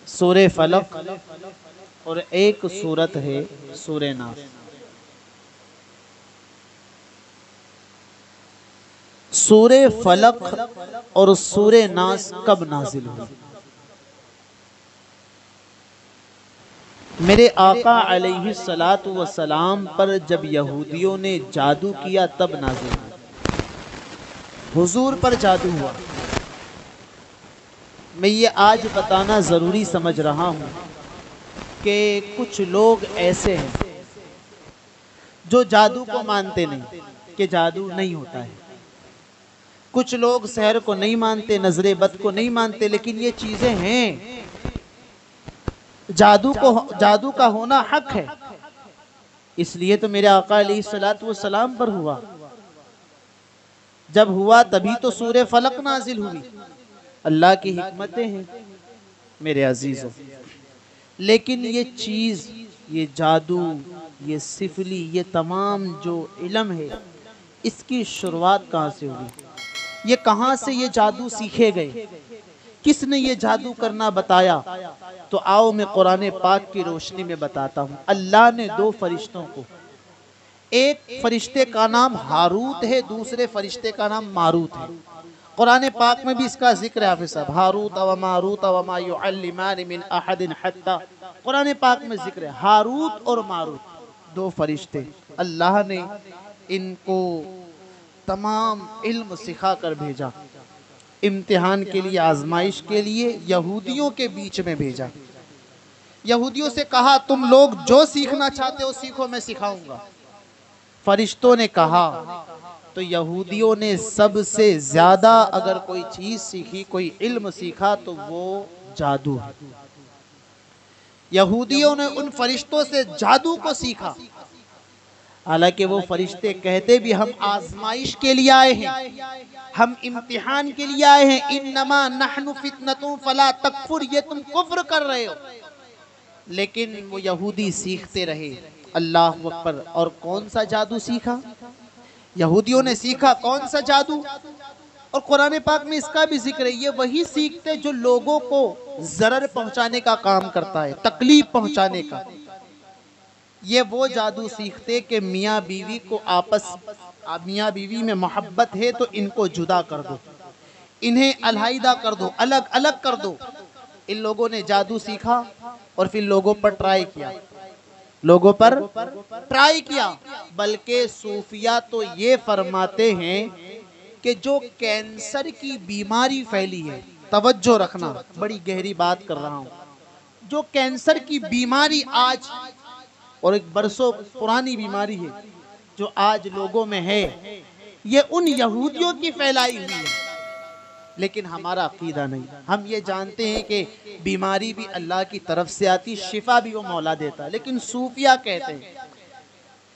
سورہ فلق اور ایک سورت ہے سورہ ناس۔ سورہ فلق اور سورہ ناس کب نازل ہوئی؟ میرے آقا علیہ الصلوۃ والسلام پر جب یہودیوں نے جادو کیا تب نازل ہوئی۔ حضور پر جادو ہوا۔ میں یہ آج بتانا ضروری سمجھ رہا ہوں کہ کچھ لوگ ایسے ہیں جو جادو کو مانتے نہیں کہ جادو نہیں ہوتا ہے۔ کچھ لوگ سحر کو نہیں مانتے، نظر بد کو نہیں مانتے، لیکن یہ چیزیں ہیں۔ جادو کا ہونا حق ہے، اس لیے تو میرے آقا علیہ الصلوۃ والسلام پر ہوا۔ جب ہوا تبھی تو سورہ فلق نازل ہوئی۔ اللہ کی حکمتیں ہیں میرے عزیزوں۔ لیکن یہ چیز، یہ جادو، یہ سفلی، یہ تمام جو علم ہے، اس کی شروعات کہاں سے ہوئی؟ یہ کہاں سے یہ جادو سیکھے گئے؟ کس نے یہ جادو کرنا بتایا؟ تو آؤ میں قرآن پاک کی روشنی میں بتاتا ہوں۔ اللہ نے دو فرشتوں کو، ایک فرشتے کا نام ہاروت ہے، دوسرے فرشتے کا نام ماروت ہے۔ قرآن پاک میں بھی اس کا ذکر ہے حافظ صاحب، ہاروت و ماروت وما يعلمان من احد حتی۔ قرآن پاک میں ذکر ہے ہاروت اور ماروت، دو فرشتے۔ اللہ نے ان کو تمام علم سکھا کر بھیجا، امتحان کے لیے، آزمائش کے لیے یہودیوں کے بیچ میں بھیجا۔ یہودیوں سے کہا تم لوگ جو سیکھنا چاہتے ہو سیکھو، میں سکھاؤں گا۔ فرشتوں نے کہا تو یہودیوں نے سب سے زیادہ اگر کوئی چیز سیکھی، کوئی علم سیکھا تو وہ جادو ہے۔ یہودیوں نے ان فرشتوں سے جادو کو سیکھا، حالانکہ وہ فرشتے کہتے بھی ہم آزمائش کے لیے آئے ہیں، ہم امتحان کے لیے آئے ہیں، انما نحن فتنۃ فلا تکفر، یہ تم کفر کر رہے ہو۔ لیکن وہ یہودی سیکھتے رہے۔ اللہ اکبر۔ اور کون سا جادو سیکھا؟ یہودیوں نے سیکھا کون سا جادو؟ اور قرآن پاک میں اس کا بھی ذکر ہے، یہ وہی سیکھتے جو لوگوں کو ضرر پہنچانے کا کام کرتا ہے، تکلیف پہنچانے کا۔ یہ وہ جادو سیکھتے کہ میاں بیوی کو میاں بیوی میں محبت ہے تو ان کو جدا کر دو، انہیں علیحدہ کر دو، الگ الگ کر دو۔ ان لوگوں نے جادو سیکھا اور پھر لوگوں پر ٹرائی کیا، بلکہ صوفیہ تو یہ فرماتے ہیں کہ جو کینسر کی بیماری پھیلی ہے، توجہ رکھنا، بڑی گہری بات کر رہا ہوں، جو کینسر کی بیماری آج، اور ایک برسوں پرانی بیماری ہے جو آج لوگوں میں ہے، یہ ان یہودیوں کی پھیلائی ہوئی ہے۔ لیکن ہمارا عقیدہ نہیں، ہم یہ جانتے ہیں کہ بیماری بھی اللہ کی طرف سے آتی، شفا بھی وہ مولا دیتا ہے، لیکن صوفیہ کہتے ہیں۔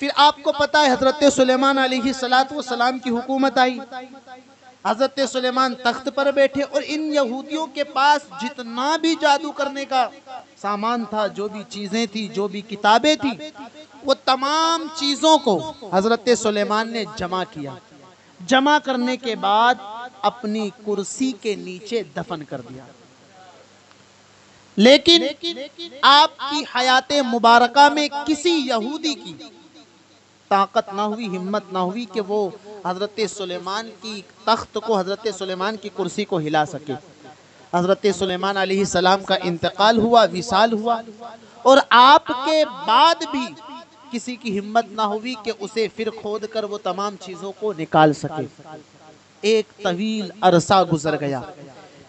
پھر آپ کو پتا ہے حضرت سلیمان علیہ السلام کی حکومت آئی، حضرت سلیمان تخت پر بیٹھے، اور ان یہودیوں کے پاس جتنا بھی جادو کرنے کا سامان تھا، جو بھی چیزیں تھی، جو بھی کتابیں تھی، وہ تمام چیزوں کو حضرت سلیمان نے جمع کیا۔ جمع کرنے کے بعد اپنی کرسی کے نیچے دفن کر دیا۔ لیکن آپ کی حیات مبارکہ میں کسی یہودی کی طاقت نہ ہوئی، ہمت نہ ہوئی کہ وہ حضرت سلیمان کی تخت کو، حضرت سلیمان کی کرسی کو ہلا سکے۔ حضرت سلیمان علیہ السلام کا انتقال ہوا، وصال ہوا، اور آپ کے بعد بھی کسی کی ہمت نہ ہوئی کہ اسے پھر کھود کر وہ تمام چیزوں کو نکال سکے۔ ایک طویل عرصہ گزر گیا،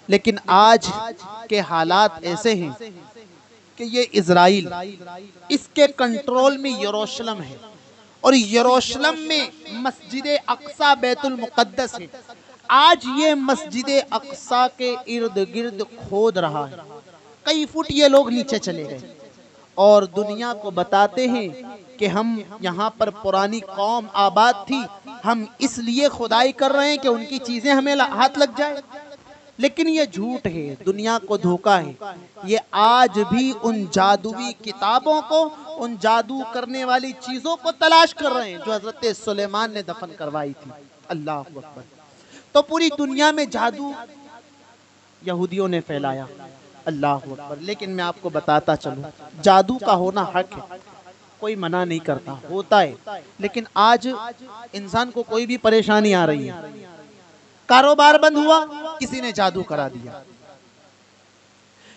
لیکن آج کے حالات ایسے ہیں کہ یہ اسرائیل، اس کے کنٹرول میں یروشلم ہے، اور یروشلم میں مسجد اقصی بیت المقدس ہے۔ آج یہ مسجد اقصی کے ارد گرد کھود رہا ہے، کئی فٹ یہ لوگ نیچے چلے گئے، اور دنیا کو بتاتے ہیں کہ ہم یہاں پر پرانی قوم آباد تھی، ہم اس لیے کھدائی کر رہے ہیں کہ ان کی چیزیں ہمیں ہاتھ لگ جائے۔ لیکن یہ جھوٹ ہے، دنیا کو دھوکا ہے۔ یہ آج بھی ان جادوی کتابوں کو، ان جادو کرنے والی چیزوں کو تلاش کر رہے ہیں جو حضرت سلیمان نے دفن کروائی تھی۔ اللہ اکبر۔ تو پوری دنیا میں جادو یہودیوں نے پھیلایا، اللہ اکبر۔ لیکن میں آپ کو بتاتا چلوں، جادو کا ہونا حق ہے، کوئی منع نہیں کرتا، ہوتا ہے، لیکن آج انسان کو کوئی بھی پریشانی آ رہی ہے، کاروبار بند ہوا، کسی نے جادو کرا دیا،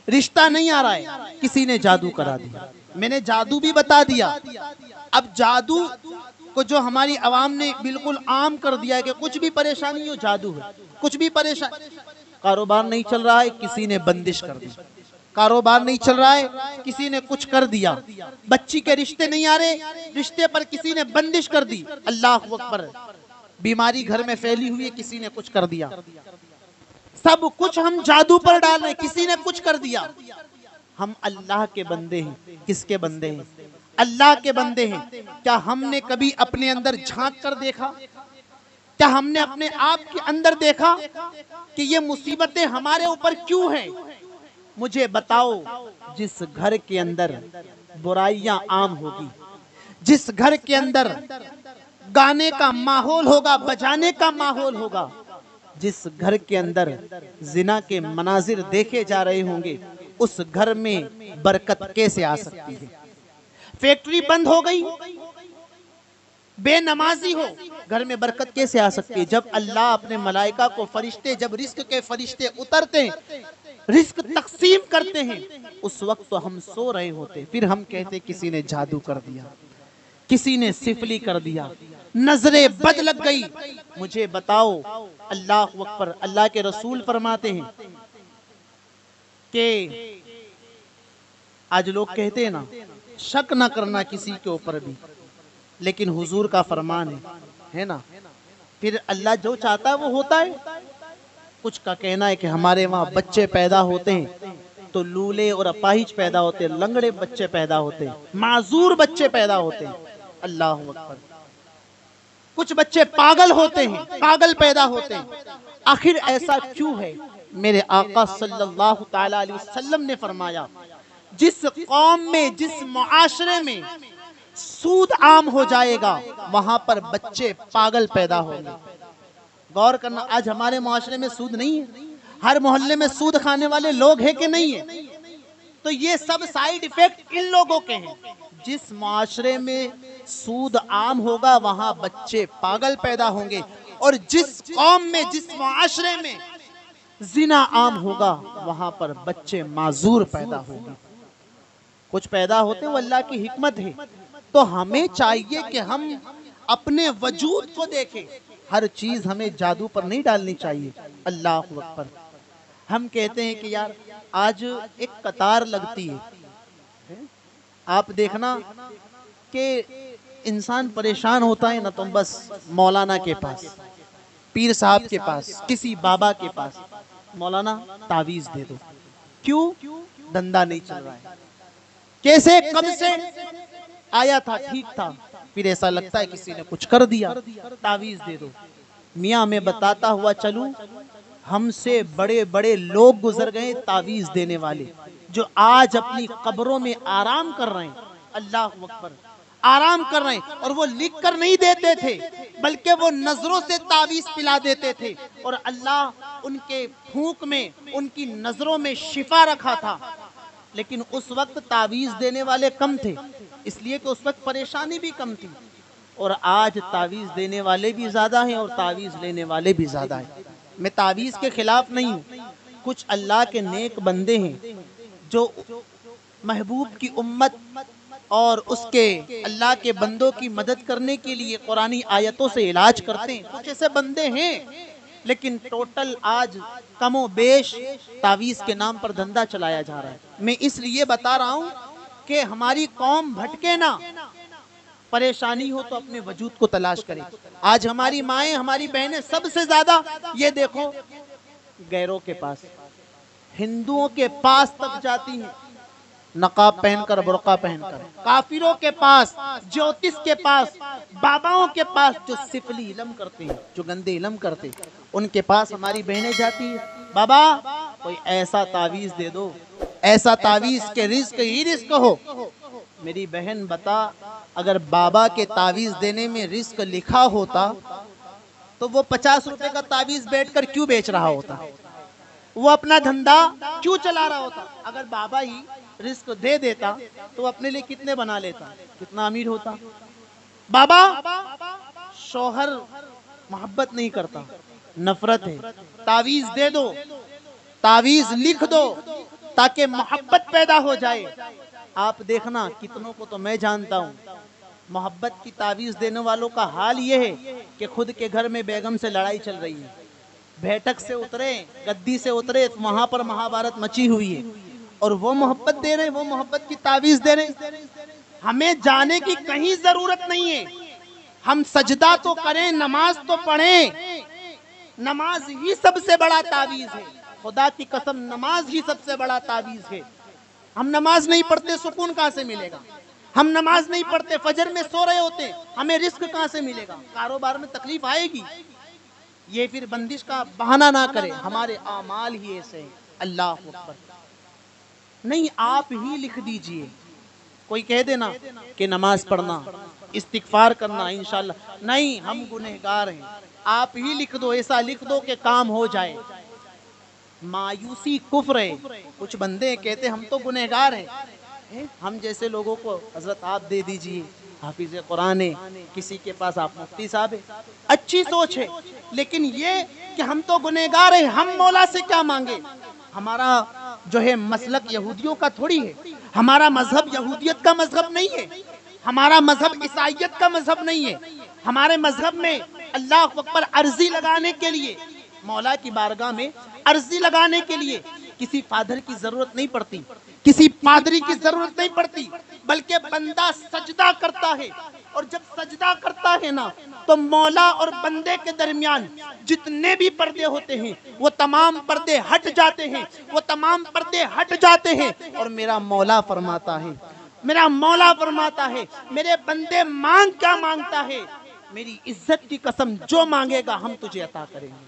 رشتہ نہیں آ رہا ہے، کسی نے جادو کرا دیا، میں نے جادو بھی بتا دیا۔ اب جادو کو جو ہماری عوام نے بالکل عام کر دیا ہے کہ کچھ بھی پریشانی ہو جادو ہے، کچھ بھی پریشانی، کاروبار نہیں چل رہا ہے، کسی نے بندش کر دی، کاروبار نہیں چل رہا ہے، کسی نے کچھ کر دیا، بچی کے رشتے نہیں آ رہے، رشتے پر کسی نے بندش کر دی، اللہ اکبر، بیماری گھر میں پھیلی ہوئی ہے، کسی نے کچھ کر دیا، سب کچھ ہم جادو پر ڈال رہے، کسی نے کچھ کر دیا۔ ہم اللہ کے بندے ہیں، کس کے بندے ہیں؟ اللہ کے بندے ہیں۔ کیا ہم نے کبھی اپنے اندر جھانک کر دیکھا؟ کیا ہم نے اپنے آپ کے اندر دیکھا کہ یہ مصیبتیں ہمارے اوپر کیوں ہیں؟ مجھے بتاؤ، جس گھر کے اندر برائیاں عام ہوگی، جس گھر کے اندر گانے کا ماحول ہوگا، بجانے کا ماحول ہوگا، جس گھر کے اندر زنا کے مناظر دیکھے جا رہے ہوں گے، اس گھر میں برکت کیسے آ سکتی ہے؟ فیکٹری بند ہو گئی، بے نمازی ہو، گھر میں برکت کیسے آ سکتی ہے؟ جب اللہ اپنے ملائکہ کو فرشتے، جب رزق کے فرشتے اترتے ہیں، رزق تقسیم کرتے ہیں، اس وقت تو ہم سو رہے ہوتے، پھر ہم کہتے کسی نے جادو کر دیا، کسی نے سفلی کر دیا، نظریں بد لگ گئی۔ مجھے بتاؤ، اللہ اکبر، اللہ کے رسول فرماتے ہیں کہ آج لوگ کہتے ہیں نا، شک نہ کرنا کسی کے اوپر بھی، لیکن حضور کا فرمان ہے نا، پھر اللہ جو چاہتا ہے وہ ہوتا ہے۔ کچھ کا کہنا ہے کہ ہمارے وہاں بچے پیدا ہوتے ہیں تو لولے اور اپاہج پیدا ہوتے ہیں، لنگڑے بچے پیدا ہوتے ہیں، معذور بچے پیدا ہوتے ہیں، اللہ اکبر، کچھ بچے پاگل ہوتے ہیں، پاگل پیدا ہوتے ہیں۔ آخر ایسا کیوں ہے؟ میرے آقا صلی اللہ تعالی علیہ وسلم نے فرمایا، جس قوم میں، جس معاشرے میں سود عام ہو جائے گا، وہاں پر بچے پاگل پیدا ہوں گے۔ غور کرنا، آج ہمارے معاشرے میں سود نہیں ہے، ہر محلے میں سود کھانے والے لوگ ہیں کہ نہیں ہیں؟ تو یہ سب سائیڈ ایفیکٹ ان لوگوں کے ہیں۔ جس معاشرے میں سود عام ہوگا، وہاں بچے پاگل پیدا ہوں گے، اور جس قوم میں، جس معاشرے میں زنا عام ہوگا، وہاں پر بچے معذور پیدا ہوں گے۔ کچھ پیدا ہوتے ہیں، وہ اللہ کی حکمت ہے۔ تو ہمیں چاہیے کہ ہم اپنے وجود کو دیکھیں، ہر چیز ہمیں جادو پر نہیں ڈالنی چاہیے، اللہ اکبر۔ ہم کہتے ہیں کہ یار آج ایک قطار لگتی ہے، آپ دیکھنا کہ انسان پریشان ہوتا ہے نا، تو بس مولانا کے پاس، پیر صاحب کے پاس، کسی بابا کے پاس، مولانا تعویذ دے دو۔ کیوں؟ دھندا نہیں چل رہا ہے۔ کیسے؟ کب سے آیا تھا، ٹھیک تھا، پھر ایسا لگتا ہے کسی نے کچھ کر دیا، تعویذ دے دو۔ میاں میں بتاتا ہوا چلوں، ہم سے بڑے بڑے لوگ گزر گئے تعویذ دینے والے، جو آج اپنی قبروں میں آرام کر رہے ہیں، اللہ اکبر، آرام کر رہے ہیں، اور وہ لکھ کر نہیں دیتے تھے، بلکہ وہ نظروں سے تعویذ پلا دیتے تھے، اور اللہ ان کے پھونک میں، ان کی نظروں میں شفا رکھا تھا۔ لیکن اس وقت تعویذ دینے والے کم تھے، اس لیے کہ اس وقت پریشانی بھی کم تھی، اور آج تعویذ دینے والے بھی زیادہ ہیں اور تعویذ لینے والے بھی زیادہ ہیں۔ میں تعویذ کے خلاف نہیں ہوں، کچھ اللہ کے نیک بندے ہیں جو محبوب کی امت اور اس کے اللہ کے بندوں کی مدد کرنے کے لیے قرآنی آیتوں سے علاج کرتے ہیں، کچھ ایسے بندے ہیں، لیکن ٹوٹل آج کم و بیش تعویذ کے نام پر دھندا چلایا جا رہا ہے۔ میں اس لیے بتا رہا ہوں کہ ہماری قوم بھٹکے نہ، پریشانی ہو تو اپنے وجود کو تلاش کرے۔ آج ہماری مائیں، ہماری بہنیں سب سے زیادہ یہ دیکھو غیروں کے پاس، ہندوؤں کے پاس تک جاتی ہیں، نقاب پہن کر، برقع پہن کر، کافروں کے پاس، جوتش کے پاس، باباؤں کے پاس، جو سفلی علم کرتے ہیں، جو گندے علم کرتے ہیں، ان کے پاس ہماری بہنیں جاتی ہیں، بابا کوئی ایسا تعویذ دے دو، ایسا تعویذ کے رزق ہی رزق ہو۔ میری بہن بتا، اگر بابا کے تعویذ دینے میں رزق لکھا ہوتا تو وہ 50 روپے کا تعویذ بیٹھ کر کیوں بیچ رہا ہوتا؟ وہ اپنا دھندا کیوں چلا رہا ہوتا؟ اگر بابا ہی رزق دے دیتا تو وہ اپنے لیے کتنے بنا لیتا، کتنا امیر ہوتا۔ بابا شوہر محبت نہیں کرتا، نفرت ہے، تعویذ دے دو، تعویذ لکھ دو تاکہ محبت پیدا ہو جائے۔ آپ دیکھنا کتنوں کو تو میں جانتا ہوں، محبت کی تعویذ دینے والوں کا حال یہ ہے کہ خود کے گھر میں بیگم سے لڑائی چل رہی ہے، بیٹھک سے اترے، گدی سے اترے، وہاں پر مہابھارت مچی ہوئی ہے، اور وہ محبت دے رہے، وہ محبت کی تعویذ دے رہے۔ ہمیں جانے کی کہیں ضرورت نہیں ہے، ہم سجدہ تو کریں، نماز تو پڑھیں، نماز ہی سب سے بڑا تعویذ ہے، خدا کی قسم نماز ہی سب سے بڑا تعویذ ہے۔ ہم نماز نہیں پڑھتے، سکون کہاں سے ملے گا؟ ہم نماز نہیں پڑھتے، فجر میں سو رہے ہوتے، ہمیں رزق کہاں سے ملے گا؟ کاروبار میں تکلیف آئے گی، یہ پھر بندش کا بہانہ نہ کرے، ہمارے اعمال ہی ایسے ہیں۔ اللہ اکبر، نہیں آپ ہی لکھ دیجئے، کوئی کہہ دینا کہ نماز پڑھنا، استغفار کرنا انشاءاللہ، نہیں ہم گنہگار ہیں، آپ ہی لکھ دو، ایسا لکھ دو کہ کام ہو جائے۔ مایوسی کفر ہے، کچھ بندے کہتے ہم تو گنہگار ہیں، ہم جیسے لوگوں کو حضرت آپ دے دیجئے، حافظ قرآن ہے، کسی کے پاس آپ مفتی صاحب ہے، اچھی سوچ ہے، لیکن یہ کہ ہم تو گنہگار ہیں، ہم مولا سے کیا مانگے؟ ہمارا جو ہے مسلک یہودیوں کا تھوڑی ہے، ہمارا مذہب یہودیت کا مذہب نہیں ہے، ہمارا مذہب عیسائیت کا مذہب نہیں ہے، ہمارے مذہب میں اللہ اکبر عرضی لگانے کے لیے، مولا کی بارگاہ میں عرضی لگانے کے لیے کسی فادر کی ضرورت نہیں پڑتی، کسی پادری کی ضرورت نہیں پڑتی، بلکہ بندہ سجدہ کرتا ہے، اور جب سجدہ کرتا ہے نا تو مولا اور بندے کے درمیان جتنے بھی پردے ہوتے ہیں وہ تمام پردے ہٹ جاتے ہیں، وہ تمام پردے ہٹ جاتے ہیں، اور میرا مولا فرماتا ہے، میرا مولا فرماتا ہے میرے بندے مانگ کیا مانگتا ہے، میری عزت کی قسم جو مانگے گا ہم تجھے عطا کریں گے۔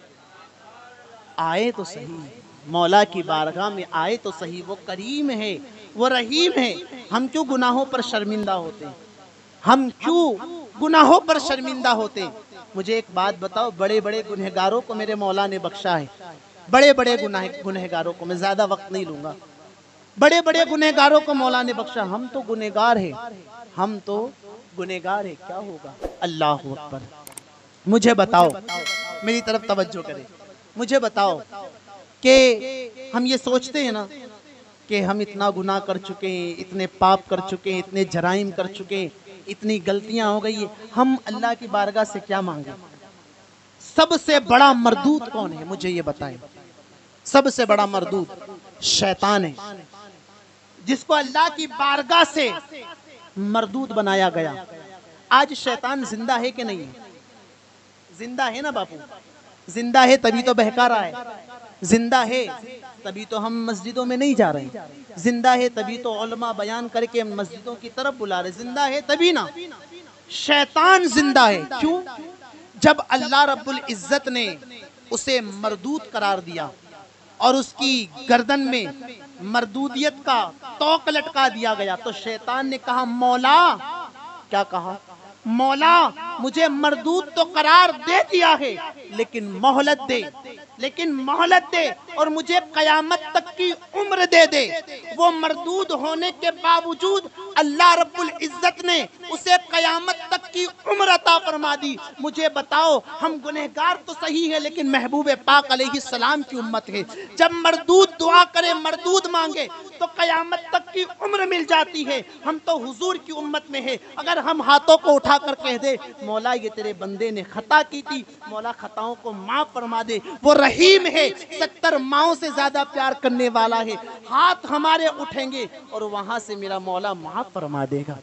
آئے تو صحیح مولا کی بارگاہ میں، آئے تو صحیح، وہ کریم ہے، وہ رحیم ہے، ہم کیوں گناہوں پر شرمندہ ہوتے ہیں؟ ہم کیوں گناہوں پر شرمندہ ہوتے ہیں؟ مجھے ایک بات بتاؤ، بڑے بڑے گنہگاروں کو میرے مولا نے بخشا ہے، بڑے بڑے گنہگاروں کو، میں زیادہ وقت نہیں لوں گا، بڑے بڑے گنہگاروں کو مولا نے بخشا، ہم تو گنہگار ہیں، ہم تو گنہگار ہیں، کیا ہوگا؟ اللہ اکبر۔ مجھے بتاؤ، میری طرف توجہ کریں، مجھے بتاؤ کہ ہم یہ سوچتے ہیں نا کہ ہم اتنا گناہ کر چکے ہیں، اتنے پاپ کر چکے ہیں، اتنے جرائم کر چکے ہیں، اتنی غلطیاں ہو گئی ہیں، ہم اللہ کی بارگاہ سے کیا مانگیں؟ سب سے بڑا مردود کون ہے؟ مجھے یہ بتائیں۔ سب سے بڑا مردود شیطان ہے، جس کو اللہ کی بارگاہ سے مردود بنایا گیا۔ آج شیطان زندہ ہے کہ نہیں ہے؟ زندہ ہے نا باپو؟ زندہ ہے تبھی تو بہکا رہا ہے، زندہ ہے تبھی تو ہم مسجدوں میں نہیں جا رہے ہیں، زندہ ہے تبھی تو علماء بیان کر کے مسجدوں کی طرف بلا رہے، زندہ ہے تبھی نا۔ شیطان زندہ ہے، کیوں؟ جب اللہ رب العزت نے اسے مردود قرار دیا اور اس کی گردن میں مردودیت کا توق لٹکا دیا گیا تو شیطان نے کہا مولا، کیا کہا؟ مولا مجھے مردود تو قرار دے دیا ہے لیکن مہلت دے، لیکن مہلت دے، اور مجھے قیامت تک کی عمر دے دے۔ وہ مردود ہونے کے باوجود اللہ رب العزت نے اسے قیامت تک کی عمر عطا فرما دی۔ مجھے بتاؤ، ہم گنہگار تو صحیح ہے لیکن محبوب پاک علیہ السلام کی امت ہے، جب مردود دعا کرے، مردود مانگے تو قیامت تک کی عمر مل جاتی ہے۔ ہم تو حضور کی امت میں ہے، اگر ہم ہاتھوں کو اٹھا کر کہہ دے مولا یہ تیرے بندے نے خطا کی تھی، مولا خطاؤں کو معاف فرما دے، وہ رحیم ہے، 70 ماؤں سے زیادہ پیار کرنے والا ہے، ہاتھ ہمارے اٹھیں گے اور وہاں سے میرا مولا معاف فرما دے گا۔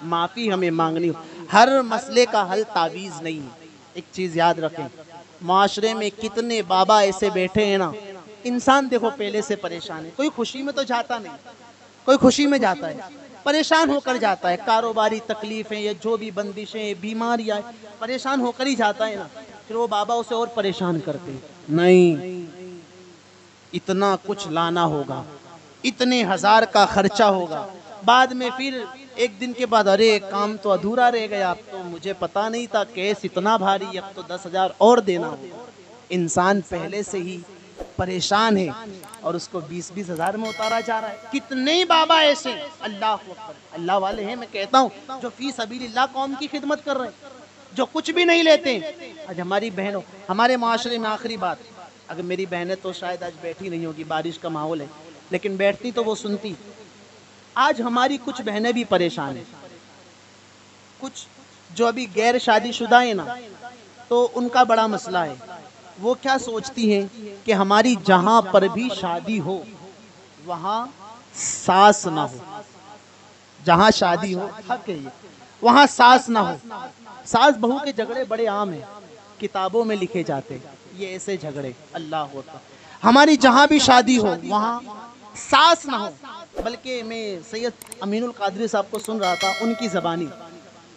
معافی ہمیں مانگنی ہو، ہر مسئلے کا حل تعویذ نہیں ہے۔ ایک چیز یاد رکھیں، معاشرے میں کتنے بابا ایسے بیٹھے ہیں نا، انسان دیکھو پہلے سے پریشان ہے، کوئی خوشی میں تو جاتا نہیں، کوئی خوشی میں جاتا ہے پریشان ہو کر جاتا ہے، کاروباری تکلیفیں یا جو بھی بندشیں بیماریاں، پریشان ہو کر ہی جاتا ہے نا، پھر وہ بابا اسے اور پریشان کرتے ہیں، نہیں اتنا کچھ لانا ہوگا، اتنے ہزار کا خرچہ ہوگا، بعد میں پھر ایک دن کے بعد ارے کام تو ادھورا رہ گیا، اب تو مجھے پتا نہیں تھا کیس اتنا بھاری، اب تو 10,000 اور دینا ہوگا۔ انسان پہلے سے ہی پریشان ہے اور اس کو 20-20 ہزار میں اتارا جا رہا ہے. کتنے بابا ایسے اللہ اکبر اللہ والے ہیں میں کہتا ہوں جو فی سبیل اللہ قوم کی خدمت کر رہے ہیں, جو کچھ بھی نہیں لیتے. آج ہماری بہنوں, ہمارے معاشرے میں آخری بات, اگر میری بہنیں تو شاید آج بیٹھی نہیں ہوگی, بارش کا ماحول ہے, لیکن بیٹھتی تو وہ سنتی. آج ہماری کچھ بہنیں بھی پریشان ہیں, کچھ جو ابھی غیر شادی شدہ ہیں نا, تو ان کا بڑا مسئلہ ہے. وہ کیا سوچتی ہیں کہ ہماری جہاں پر بھی شادی ہو وہاں ساس نہ ہو, جہاں شادی ہو حق ہے یہ, وہاں ساس نہ ہو. ساس بہو کے جھگڑے بڑے عام ہیں, کتابوں میں لکھے جاتے یہ ایسے جھگڑے. اللہ اکبر, ہماری جہاں بھی شادی ہو وہاں ساس نہ ہو. بلکہ میں سید امین القادری صاحب کو سن رہا تھا, ان کی زبانی,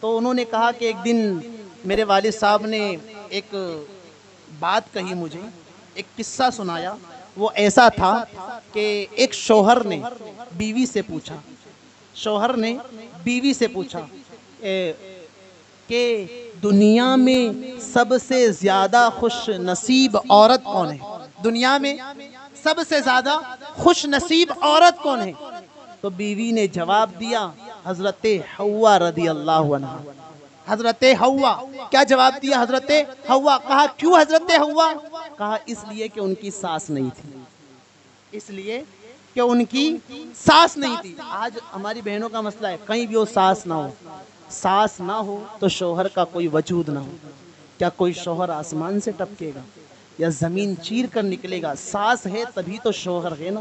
تو انہوں نے کہا کہ ایک دن میرے والد صاحب نے ایک بات کہی مجھے, ایک قصہ سنایا. وہ ایسا تھا کہ ایک شوہر نے بیوی سے پوچھا, شوہر نے بیوی سے پوچھا کہ دنیا میں سب سے زیادہ خوش نصیب عورت کون ہے, دنیا میں سب سے زیادہ خوش نصیب عورت کون ہے. تو بیوی نے جواب دیا حضرت حوا رضی اللہ عنہا. حضرت حوا, کیا جواب دیا حضرت حوا؟ کہا کیوں حضرت حوا؟ کہا اس لیے کہ ان کی ساس نہیں تھی, اس لیے کہ ان کی ساس نہیں تھی. آج ہماری بہنوں کا مسئلہ ہے کہیں بھی وہ ساس نہ ہو, ساس نہ ہو تو شوہر کا کوئی وجود نہ ہو. کیا کوئی شوہر آسمان سے ٹپکے گا یا زمین چیر کر نکلے گا؟ ساس ہے تبھی تو شوہر ہے نا.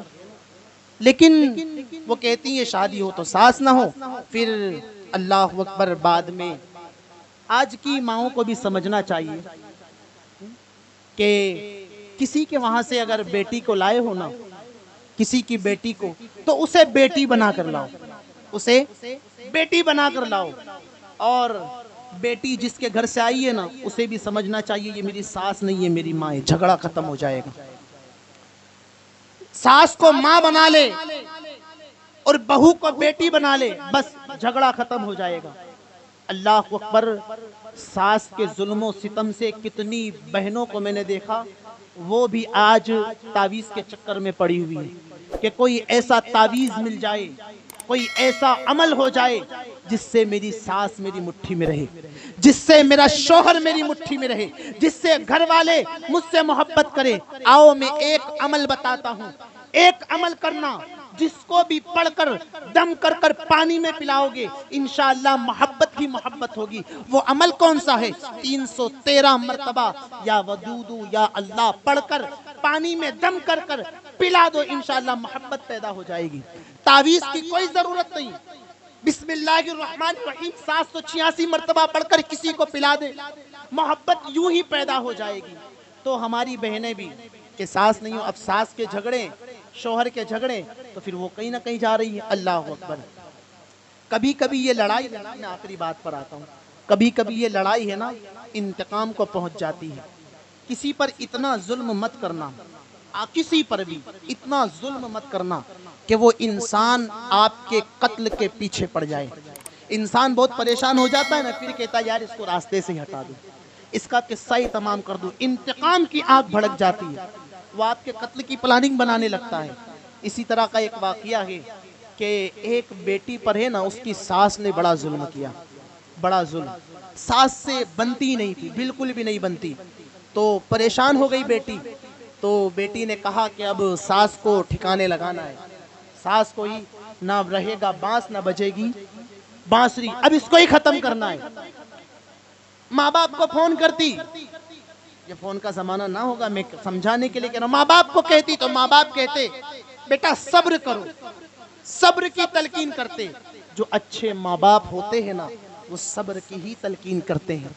لیکن وہ کہتی ہیں شادی ہو تو ساس نہ ہو, پھر اللہ اکبر بعد میں. آج کی ماؤں کو بھی سمجھنا چاہیے کہ کسی کے وہاں سے اگر بیٹی کو لائے ہو نا, کسی کی بیٹی کو, تو اسے بیٹی بنا کر لاؤ, اسے بیٹی بنا کر لاؤ. اور بیٹی جس کے گھر سے آئی ہے نا, اسے بھی سمجھنا چاہیے یہ میری ساس نہیں ہے, میری ماں ہے. جھگڑا ختم ہو جائے گا. ساس کو ماں بنا لے اور بہو کو بیٹی بنا لے, بس جھگڑا ختم ہو جائے گا. اللہ اکبر, ساس کے ظلم و ستم سے کتنی بہنوں کو میں نے دیکھا وہ بھی آج تعویذ کے چکر میں پڑی ہوئی ہے کہ کوئی ایسا تعویذ مل جائے, کوئی ایسا عمل ہو جائے جس سے میری ساس میری مٹھی میں رہے, جس سے میرا شوہر میری مٹھی میں رہے, جس سے گھر والے مجھ سے محبت کرے. آؤ میں ایک عمل بتاتا ہوں, ایک عمل کرنا جس کو بھی پڑھ کر دم کر کر پانی میں پلاؤ گے انشاءاللہ محبت ہی محبت ہوگی. وہ عمل کون سا ہے؟ 313 مرتبہ یا ودودو یا اللہ پڑھ کر پانی میں دم کر کر پلا دو, انشاءاللہ محبت پیدا ہو جائے گی. تعویذ کی کوئی ضرورت نہیں. بسم اللہ الرحمن الرحیم 786 مرتبہ پڑھ کر کسی کو پلا دے, محبت یوں ہی پیدا ہو جائے گی. تو ہماری بہنیں بھی کہ ساس نہیں ہو, اب ساس کے جھگڑے, شوہر کے جھگڑے, تو پھر وہ کہیں نہ کہیں جا رہی ہے. اللہ اکبر. کبھی کبھی یہ لڑائی, میں آخری بات پر آتا ہوں, کبھی کبھی یہ لڑائی ہے نا انتقام کو پہنچ جاتی ہے. کسی پر اتنا ظلم مت کرنا, کسی پر بھی اتنا ظلم مت کرنا کہ وہ انسان آپ کے قتل کے پیچھے پڑ جائے. انسان بہت پریشان ہو جاتا ہے نا, پھر کہتا ہے یار اس کو راستے سے ہٹا دوں, اس کا قصہ ہی تمام کر دوں. انتقام کی آگ بھڑک جاتی ہے, وہ آپ کے قتل کی پلاننگ بنانے لگتا ہے. اسی طرح کا ایک واقعہ ہے کہ ایک بیٹی پر ہے نا اس کی ساس نے بڑا ظلم کیا, بڑا ظلم. ساس سے بنتی نہیں تھی, بالکل بھی نہیں بنتی. تو پریشان ہو گئی بیٹی, تو بیٹی نے کہا کہ اب ساس کو ٹھکانے لگانا ہے. ساس کو ہی نہ رہے گا بانس نہ بجے گی بانسری, اب اس کو ہی ختم کرنا ہے. ماں باپ کو فون کرتی, یہ فون کا زمانہ نہ ہوگا, میں سمجھانے کے لیے کہہ رہا ہوں, ماں باپ کو کہتی تو ماں باپ کہتے بیٹا صبر کرو, صبر کی تلقین کرتے. جو اچھے ماں باپ ہوتے ہیں نا وہ صبر کی ہی تلقین کرتے ہیں.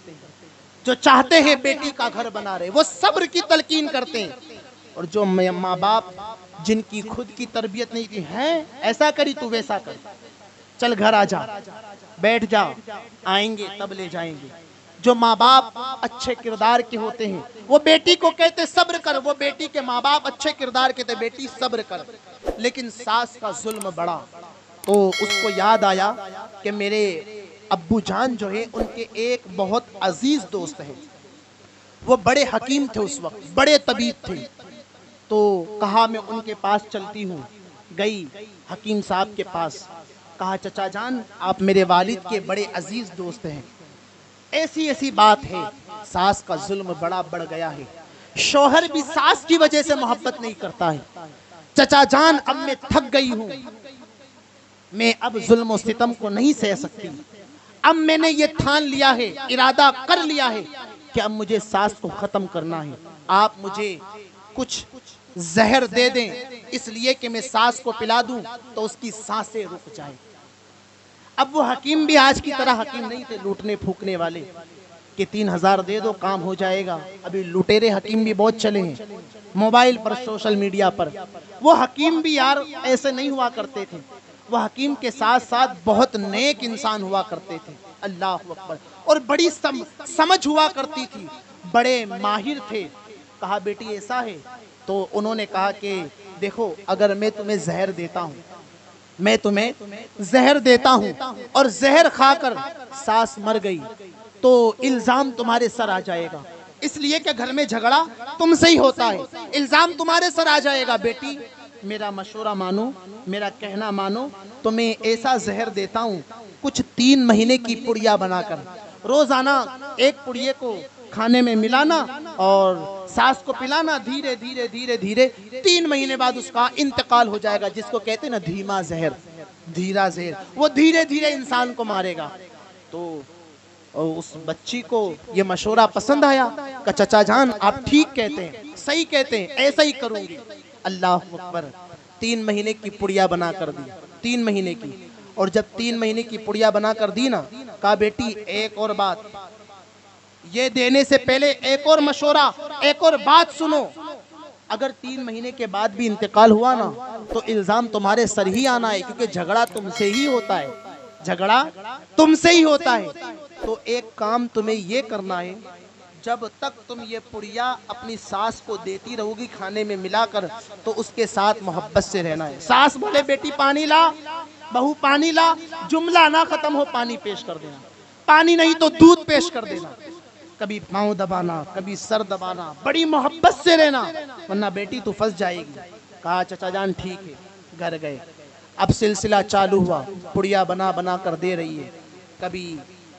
جو چاہتے ہیں بیٹی کا گھر بنا رہے وہ صبر کی تلقین کرتے ہیں. اور جو ماں باپ جن کی خود کی تربیت نہیں کی ہے, ایسا کری تو ویسا کر, چل گھر آ جا, بیٹھ جا, آئیں گے تب لے جائیں گے. جو ماں باپ اچھے کردار کے ہوتے ہیں وہ بیٹی کو کہتے صبر کر, وہ بیٹی کے ماں باپ اچھے کردار کے تھے, بیٹی صبر کر. لیکن ساس کا ظلم بڑا, تو اس کو یاد آیا کہ میرے ابو جان جو ہے ان کے ایک بہت عزیز دوست ہیں, وہ بڑے حکیم تھے اس وقت, بڑے طبیب تھے. تو کہا میں ان کے پاس چلتی ہوں. گئی حکیم صاحب کے پاس. کہا چچا جان آپ میرے والد کے بڑے عزیز دوست ہیں, ایسی ایسی بات ہے, ساس کا ظلم بڑا بڑھ گیا ہے, شوہر بھی ساس کی وجہ سے محبت نہیں کرتا ہے. چچا جان اب میں تھک گئی ہوں, میں اب ظلم و ستم کو نہیں سہ سکتی. اب میں نے یہ ٹھان لیا ہے, ارادہ کر لیا ہے کہ اب مجھے ساس کو ختم کرنا ہے. آپ مجھے کچھ زہر دے دیں, اس لیے کہ میں ساس کو پلا دوں تو اس کی سانسیں رک جائیں. اب وہ حکیم بھی آج کی طرح حکیم نہیں تھے, لوٹنے پھونکنے والے, کہ 3,000 دے دو کام ہو جائے گا. ابھی لٹیرے حکیم بھی بہت چلے ہیں موبائل پر, سوشل میڈیا پر. وہ حکیم بھی یار ایسے نہیں ہوا کرتے تھے, وہ حکیم کے ساتھ ساتھ بہت نیک انسان ہوا کرتے تھے. اللہ اکبر. اور بڑی سمجھ ہوا کرتی تھی, بڑے ماہر تھے. کہا بیٹی ایسا ہے, تو انہوں نے کہا کہ دیکھو اگر میں تمہیں زہر دیتا ہوں, میں تمہیں زہر دیتا ہوں اور زہر کھا کر ساس مر گئی تو الزام تمہارے سر آ جائے گا, اس لیے کہ گھر میں جھگڑا تم سے ہی ہوتا ہے, الزام تمہارے سر آ جائے گا. بیٹی میرا مشورہ مانو, میرا کہنا مانو, تو میں ایسا زہر دیتا ہوں, کچھ 3 مہینے کی پڑیا بنا کر روزانہ ایک پڑیے کو کھانے میں ملانا اور ساس کو پلانا. دھیرے دھیرے دھیرے دھیرے 3 مہینے بعد اس کا انتقال ہو جائے گا, جس کو کہتے ہیں نا دھیما زہر, دھیرا زہر. وہ دھیرے دھیرے انسان کو مارے گا. تو اس بچی کو یہ مشورہ پسند آیا کہ چچا جان آپ ٹھیک کہتے ہیں, صحیح کہتے ہیں, ایسا ہی کروں گی. اللہ اکبر. 3 مہینے کی پڑیا بنا کر دی, 3 مہینے کی. اور جب 3 مہینے کی پڑیا بنا کر دی نا, کہا بیٹی ایک اور بات, یہ دینے سے پہلے ایک اور مشورہ, ایک اور بات سنو. اگر 3 مہینے کے بعد بھی انتقال ہوا نا تو الزام تمہارے سر ہی آنا ہے, کیونکہ جھگڑا تم سے ہی ہوتا ہے, جھگڑا تم سے ہی ہوتا ہے. تو ایک کام تمہیں یہ کرنا ہے, جب تک تم یہ پڑیا اپنی ساس کو دیتی رہو گی کھانے میں ملا کر, تو اس کے ساتھ محبت سے رہنا ہے. ساس بولے بیٹی پانی لا, بہو پانی لا, جملہ نہ ختم ہو پانی پیش کر دینا, پانی نہیں تو دودھ پیش کر دینا. کبھی پاؤں دبانا, کبھی سر دبانا, بڑی محبت سے رہنا, ورنہ بیٹی تو پھنس جائے گی. کہا چچا جان ٹھیک ہے. گھر گئے. اب سلسلہ چالو ہوا, پڑیا بنا بنا کر دے رہی ہے, کبھی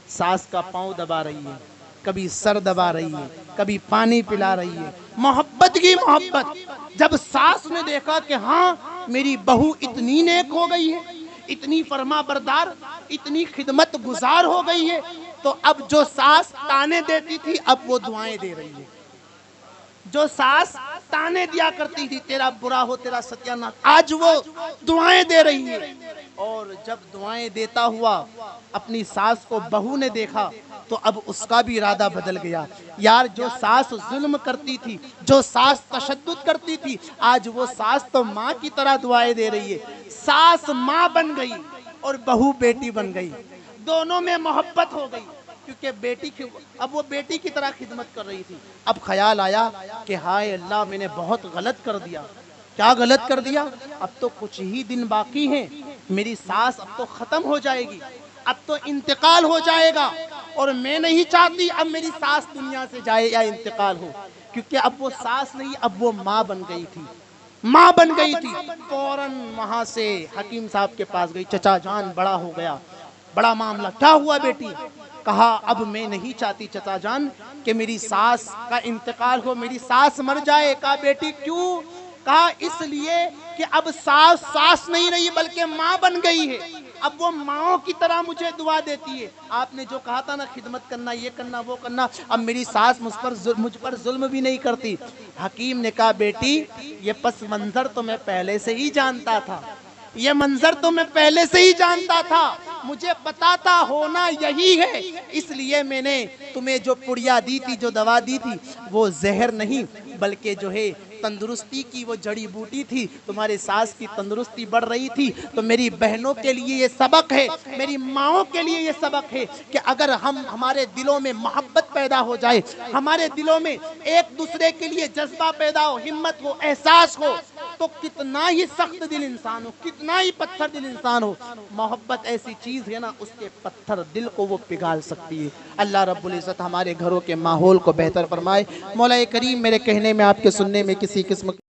ساس کا پاؤں دبا رہی ہے, کبھی سر دبا رہی ہے, کبھی پانی پلا رہی ہے. محبت کی محبت. جب ساس نے دیکھا کہ ہاں میری بہو اتنی نیک ہو گئی ہے, اتنی فرما بردار, اتنی خدمت گزار ہو گئی ہے, تو اب جو ساس تانے دیتی تھی اب وہ دعائیں دے رہی ہے. جو ساس تانے دیا کرتی تھی تیرا برا ہو, تیرا ستیاناش, آج وہ دعائیں دے رہی ہے. اور جب دعائیں دیتا ہوا اپنی ساس کو بہو نے دیکھا تو اب اس کا بھی ارادہ بدل گیا. یار جو ساس ظلم کرتی تھی, جو ساس تشدد کرتی تھی, آج وہ ساس تو ماں کی طرح دعائیں دے رہی ہے. ساس ماں بن گئی اور بہو بیٹی بن گئی, دونوں میں محبت ہو گئی, کیونکہ بیٹی کی اب وہ بیٹی کی طرح خدمت کر رہی تھی. اب خیال آیا کہ ہائے اللہ میں نے بہت غلط کر دیا. کیا غلط کر دیا؟ اب تو کچھ ہی دن باقی ہیں, میری ساس اب تو ختم ہو جائے گی, اب تو انتقال ہو جائے گا, اور میں نہیں چاہتی اب میری ساس دنیا سے جائے یا انتقال ہو, کیونکہ اب وہ ساس نہیں, اب وہ ماں بن گئی تھی, ماں بن گئی تھی. فوراً وہاں سے حکیم صاحب کے پاس گئی. چچا جان بڑا ہو گیا, بڑا معاملہ, کیا ہوا بیٹی؟ کہا اب میں نہیں چاہتی چچا جان کہ میری ساس کا انتقال ہو, میری ساس مر جائے. کہا بیٹی کیوں؟ کہا اس لیے کہ اب ساس ساس نہیں رہی بلکہ ماں بن گئی ہے, اب وہ ماں کی طرح مجھے دعا دیتی ہے. آپ نے جو کہا تھا نا خدمت کرنا, یہ کرنا, وہ کرنا, اب میری ساس مجھ پر ظلم بھی نہیں کرتی. حکیم نے کہا بیٹی یہ پس منظر تو میں پہلے سے ہی جانتا تھا, یہ منظر تو میں پہلے سے ہی جانتا تھا, مجھے پتا تھا ہونا یہی ہے, اس لیے میں نے تمہیں جو پڑیا دی تھی, جو دوا دی تھی, وہ زہر نہیں بلکہ جو ہے تندرستی کی وہ جڑی بوٹی تھی. تمہارے ساس کی تندرستی بڑھ رہی تھی, تو میری بہنوں کے لیے یہ سبق ہے, میری ماؤں کے لیے یہ سبق ہے کہ اگر ہمارے دلوں میں محبت پیدا ہو جائے, ہمارے دلوں میں ایک دوسرے کے لیے جذبہ پیدا ہو, ہمت ہو, احساس ہو, تو کتنا ہی سخت دل انسان ہو, کتنا ہی پتھر دل انسان ہو, محبت ایسی چیز ہے نا, اس کے پتھر دل کو وہ پگھال سکتی ہے. اللہ رب العزت ہمارے گھروں کے ماحول کو بہتر فرمائے. مولا کریم میرے کہنے میں, آپ کے سننے میں کسی قسم